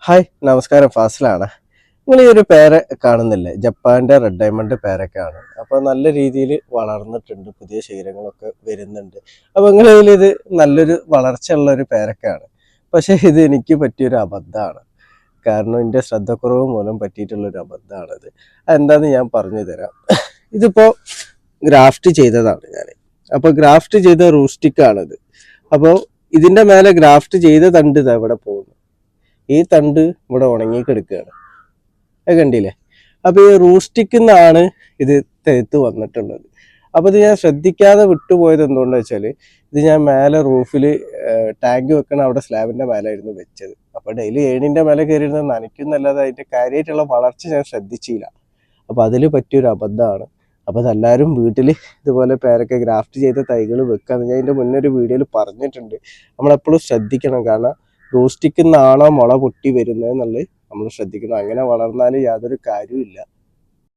Hi നമസ്കാരം ഫാസിലാണ്. നിങ്ങൾ ഈ ഒരു പേര കാണുന്നില്ലേ? ജപ്പാന്റെ റെഡ് ഡയമണ്ട് പേരൊക്കെയാണ്. അപ്പോൾ നല്ല രീതിയിൽ വളർന്നിട്ടുണ്ട്, പുതിയ ശീലങ്ങളൊക്കെ വരുന്നുണ്ട്. അപ്പോൾ നിങ്ങളിൽ ഇത് നല്ലൊരു വളർച്ചയുള്ള ഒരു പേരൊക്കെയാണ്. പക്ഷേ ഇത് എനിക്ക് പറ്റിയൊരു അബദ്ധമാണ്. കാരണം എൻ്റെ ശ്രദ്ധക്കുറവ് മൂലം പറ്റിയിട്ടുള്ളൊരു അബദ്ധമാണത്. അതെന്താണെന്ന് ഞാൻ പറഞ്ഞു തരാം. ഇതിപ്പോൾ ഗ്രാഫ്റ്റ് ചെയ്തതാണ് ഞാൻ. അപ്പോൾ ഗ്രാഫ്റ്റ് ചെയ്ത റൂസ്റ്റിക്കാണിത്. അപ്പോൾ ഇതിൻ്റെ മേലെ ഗ്രാഫ്റ്റ് ചെയ്ത തണ്ട് ഇതാ ഇവിടെ പോകുന്നു. ഈ തണ്ട് ഇവിടെ ഉണങ്ങിക്കിടക്കുകയാണ്. അത് കണ്ടില്ലേ? അപ്പോൾ ഈ റൂസ്റ്റിക്കുന്നാണ് ഇത് തെഴുത്ത് വന്നിട്ടുള്ളത്. അപ്പോൾ ഇത് ഞാൻ ശ്രദ്ധിക്കാതെ വിട്ടുപോയത് എന്തുകൊണ്ടാ വെച്ചാൽ, ഇത് ഞാൻ മേലെ റൂഫിൽ ടാങ്ക് വെക്കണ അവിടെ സ്ലാബിൻ്റെ മേലായിരുന്നു വെച്ചത്. അപ്പോൾ ഡെയിലി ഏണിൻ്റെ മേലെ കയറിയിരുന്ന് നനയ്ക്കുന്നല്ലാതെ അതിൻ്റെ കാര്യമായിട്ടുള്ള വളർച്ച ഞാൻ ശ്രദ്ധിച്ചില്ല. അപ്പോൾ അതിൽ പറ്റിയൊരു അബദ്ധമാണ്. അപ്പോൾ അതെല്ലാവരും വീട്ടിൽ ഇതുപോലെ പേരൊക്കെ ഗ്രാഫ്റ്റ് ചെയ്ത തൈകൾ വെക്കാന്ന് ഞാൻ ഇതിൻ്റെ മുന്നേ ഒരു വീഡിയോയിൽ പറഞ്ഞിട്ടുണ്ട്. നമ്മളെപ്പോഴും ശ്രദ്ധിക്കണം. കാരണം റൂസ്റ്റിക്കുന്നാണോ മുള പൊട്ടി വരുന്നത് എന്നുള്ളത് നമ്മൾ ശ്രദ്ധിക്കണം. അങ്ങനെ വളർന്നാൽ യാതൊരു കാര്യവുമില്ല.